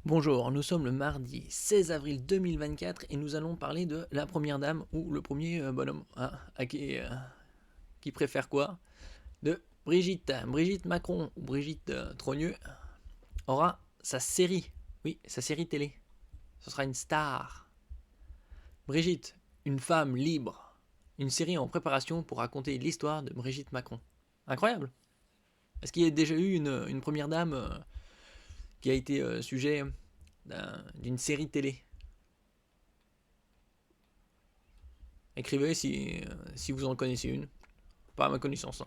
Bonjour, nous sommes le mardi 16 avril 2024 et nous allons parler de la première dame ou le premier bonhomme qui préfère quoi de Brigitte. Brigitte Macron ou Brigitte Trogneux aura sa série, oui, sa série télé. Ce sera une star. Brigitte, une femme libre. Une série en préparation pour raconter l'histoire de Brigitte Macron. Incroyable. Est-ce qu'il y a déjà eu une première dame qui a été sujet d'une série télé? Écrivez si vous en connaissez une. Pas à ma connaissance. Hein.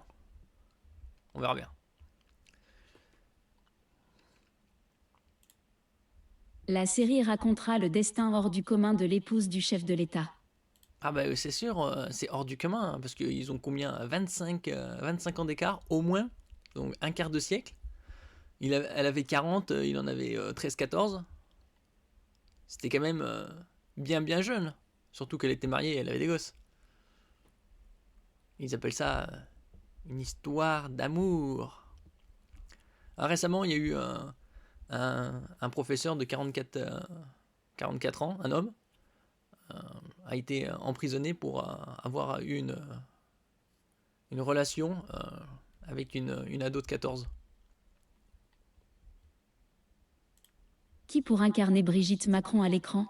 On verra bien. La série racontera le destin hors du commun de l'épouse du chef de l'État. Ah bah c'est sûr, c'est hors du commun, hein, parce qu'ils ont combien 25 ans d'écart, au moins. Donc un quart de siècle. Elle avait 40, il en avait 13-14. C'était quand même bien jeune. Surtout qu'elle était mariée et elle avait des gosses. Ils appellent ça une histoire d'amour. Alors, récemment, il y a eu un professeur de 44 ans, un homme, a été emprisonné pour avoir eu une relation avec une ado de 14. Qui pour incarner Brigitte Macron à l'écran?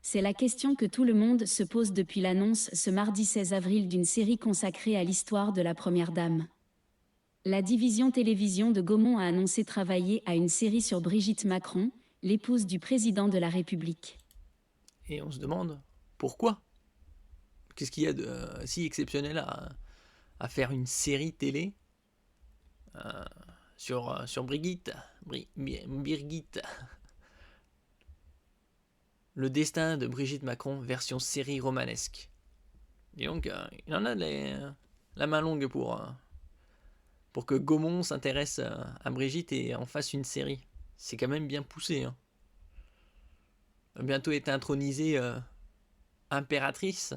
C'est la question que tout le monde se pose depuis l'annonce ce mardi 16 avril d'une série consacrée à l'histoire de la Première Dame. La division télévision de Gaumont a annoncé travailler à une série sur Brigitte Macron, l'épouse du président de la République. Et on se demande pourquoi. Qu'est-ce qu'il y a de si exceptionnel à faire une série télé sur Brigitte, Birgit. Le destin de Brigitte Macron, version série romanesque. Et donc, il en a la main longue pour que Gaumont s'intéresse à Brigitte et en fasse une série. C'est quand même bien poussé. Hein. Bientôt être intronisée impératrice.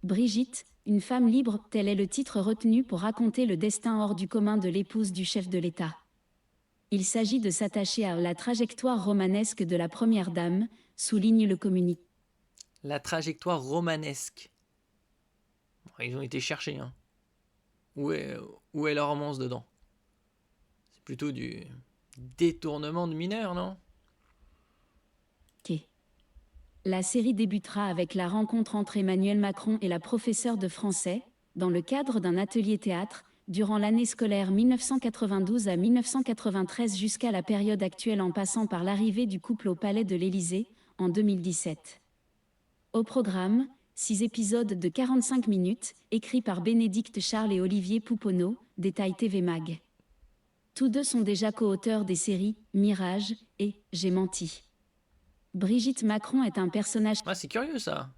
Brigitte, une femme libre, tel est le titre retenu pour raconter le destin hors du commun de l'épouse du chef de l'État. Il s'agit de s'attacher à la trajectoire romanesque de la Première Dame, souligne le communiqué. La trajectoire romanesque. Bon, ils ont été cherchés. Hein. Où est la romance dedans? C'est plutôt du détournement de mineurs, non? La série débutera avec la rencontre entre Emmanuel Macron et la professeure de français, dans le cadre d'un atelier théâtre, durant l'année scolaire 1992 à 1993 jusqu'à la période actuelle en passant par l'arrivée du couple au Palais de l'Élysée, en 2017. Au programme, 6 épisodes de 45 minutes, écrits par Bénédicte Charles et Olivier Pouponneau, détaille TV Mag. Tous deux sont déjà co-auteurs des séries Mirage et J'ai menti. Brigitte Macron est un personnage... Ah, c'est curieux ça.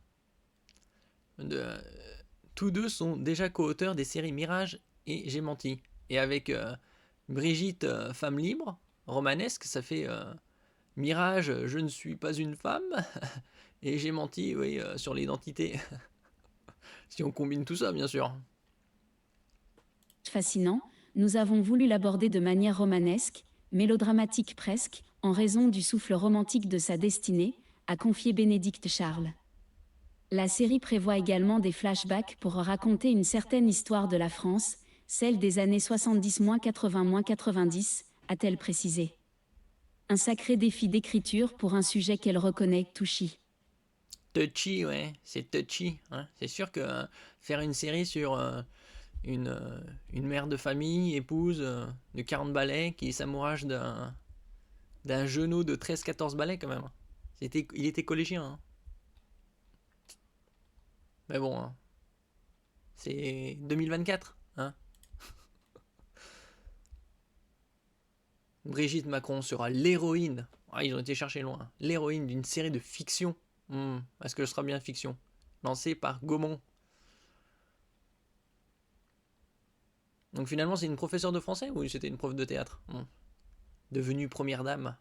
Tous deux sont déjà co-auteurs des séries Mirage et J'ai menti. Et avec Brigitte, femme libre, romanesque, ça fait Mirage, je ne suis pas une femme. Et J'ai menti, oui, sur l'identité. Si on combine tout ça, bien sûr. Fascinant, nous avons voulu l'aborder de manière romanesque, mélodramatique presque, en raison du souffle romantique de sa destinée, a confié Bénédicte Charles. La série prévoit également des flashbacks pour raconter une certaine histoire de la France, celle des années 70-80-90, a-t-elle précisé. Un sacré défi d'écriture pour un sujet qu'elle reconnaît touchy. Touchy, ouais, c'est touchy. Hein. C'est sûr que faire une série sur une mère de famille, épouse de 40 balais, qui s'amourage d'un genou de 13-14 balais quand même. Il était collégien. Hein. Mais bon, hein. C'est 2024. Hein. Brigitte Macron sera l'héroïne. Ah, ils ont été chercher loin. L'héroïne d'une série de fiction. Est-ce que ce sera bien fiction? Lancée par Gaumont. Donc finalement, c'est une professeure de français ou c'était une prof de théâtre? Devenue première dame.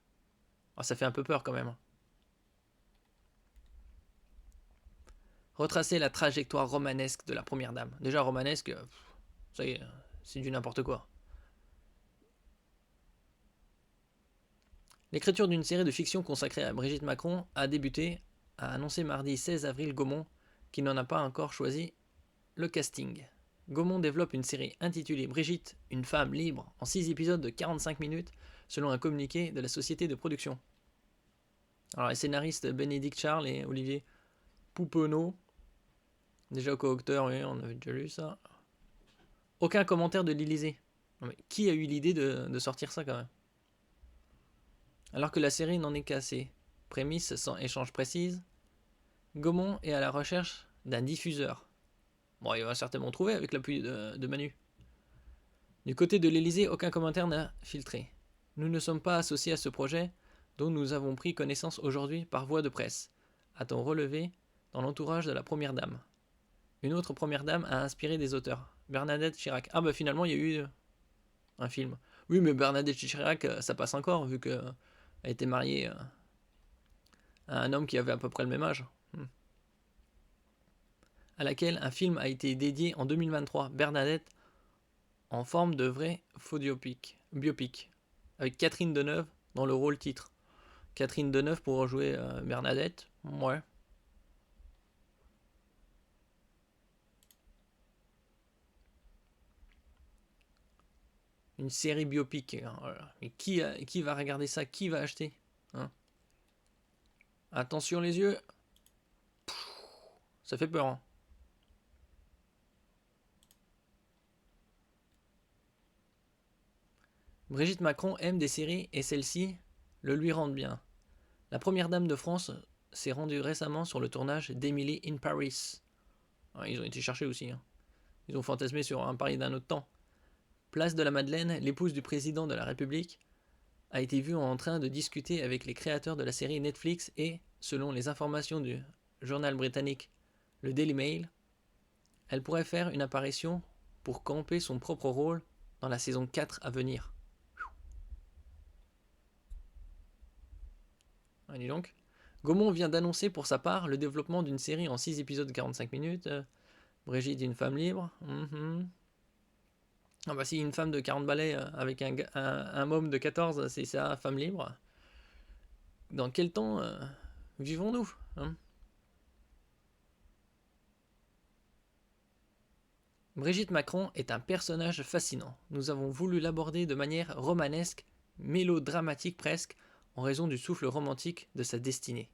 Ah, ça fait un peu peur quand même. Retracer la trajectoire romanesque de la première dame. Déjà romanesque, ça y est, c'est du n'importe quoi. L'écriture d'une série de fiction consacrée à Brigitte Macron a débuté, a annoncé mardi 16 avril Gaumont, qui n'en a pas encore choisi le casting. Gaumont développe une série intitulée Brigitte, une femme libre, en 6 épisodes de 45 minutes, selon un communiqué de la société de production. Alors les scénaristes Bénédicte Charles et Olivier Poupeneau, déjà co-auteurs, oui, on avait déjà lu ça. Aucun commentaire de l'Élysée. Mais qui a eu l'idée de sortir ça quand même? Alors que la série n'en est qu'à ses prémices sans échange précise, Gaumont est à la recherche d'un diffuseur. Bon, il va certainement trouver avec l'appui de Manu. Du côté de l'Élysée, aucun commentaire n'a filtré. Nous ne sommes pas associés à ce projet dont nous avons pris connaissance aujourd'hui par voie de presse, a-t-on relevé dans l'entourage de la Première Dame. Une autre Première Dame a inspiré des auteurs. Bernadette Chirac. Ah bah finalement, il y a eu un film. Oui, mais Bernadette Chirac, ça passe encore, vu qu'elle était mariée à un homme qui avait à peu près le même âge. À laquelle un film a été dédié en 2023. Bernadette en forme de vrai faux biopic, avec Catherine Deneuve dans le rôle titre. Catherine Deneuve pour rejouer Bernadette, ouais. Une série biopic, hein, voilà. Mais qui va regarder ça? Qui va acheter, hein? Attention les yeux, ça fait peur, hein. Brigitte Macron aime des séries et celle-ci le lui rendent bien. La première dame de France s'est rendue récemment sur le tournage d'Emily in Paris. Ah, ils ont été cherchés aussi, hein. Ils ont fantasmé sur un Paris d'un autre temps. Place de la Madeleine, l'épouse du président de la République a été vue en train de discuter avec les créateurs de la série Netflix et, selon les informations du journal britannique le Daily Mail, elle pourrait faire une apparition pour camper son propre rôle dans la saison 4 à venir. Allez donc. Gaumont vient d'annoncer pour sa part le développement d'une série en 6 épisodes de 45 minutes. Brigitte, une femme libre. Ah bah si une femme de 40 balais avec un môme de 14, c'est ça, femme libre. Dans quel temps vivons-nous, hein? Brigitte Macron est un personnage fascinant. Nous avons voulu l'aborder de manière romanesque, mélodramatique presque, en raison du souffle romantique de sa destinée.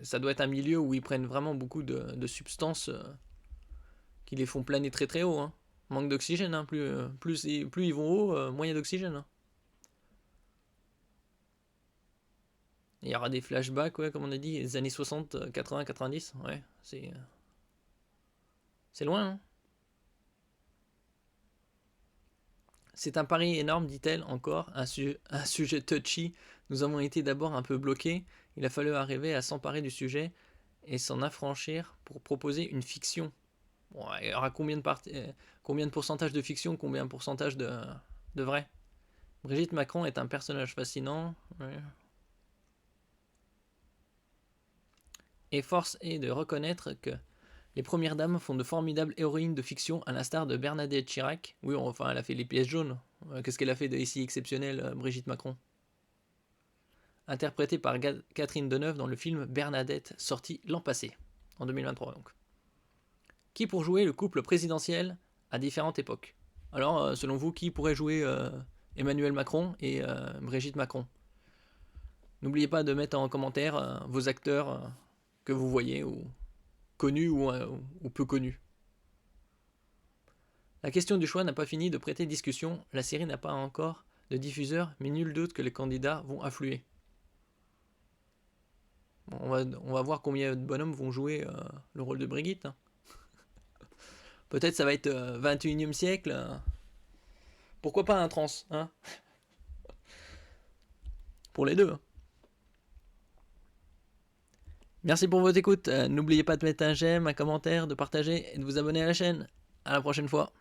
Ça doit être un milieu où ils prennent vraiment beaucoup de substances qui les font planer très très haut, hein. Manque d'oxygène, hein. Plus ils vont haut, moins il y a d'oxygène, hein. Il y aura des flashbacks, ouais, comme on a dit, les années 60, 80, 90, ouais, c'est loin, hein. C'est un pari énorme, dit-elle encore, un sujet touchy. Nous avons été d'abord un peu bloqués, il a fallu arriver à s'emparer du sujet et s'en affranchir pour proposer une fiction. Bon, il y aura combien de pourcentage de fiction, combien de pourcentage de vrai? Brigitte Macron est un personnage fascinant. Ouais. Et force est de reconnaître que les premières dames font de formidables héroïnes de fiction, à l'instar de Bernadette Chirac. Oui, enfin, elle a fait les pièces jaunes. Qu'est-ce qu'elle a fait de ici exceptionnel, Brigitte Macron? Interprétée par Catherine Deneuve dans le film Bernadette, sorti l'an passé, en 2023 donc. Qui pour jouer le couple présidentiel à différentes époques? Alors, selon vous, qui pourrait jouer Emmanuel Macron et Brigitte Macron? N'oubliez pas de mettre en commentaire vos acteurs que vous voyez, ou connus ou peu connus. La question du choix n'a pas fini de prêter discussion. La série n'a pas encore de diffuseur, mais nul doute que les candidats vont affluer. Bon, on va voir combien de bonhommes vont jouer le rôle de Brigitte, hein. Peut-être ça va être 21e siècle. Pourquoi pas un trans, hein? Pour les deux. Merci pour votre écoute. N'oubliez pas de mettre un j'aime, un commentaire, de partager et de vous abonner à la chaîne. À la prochaine fois.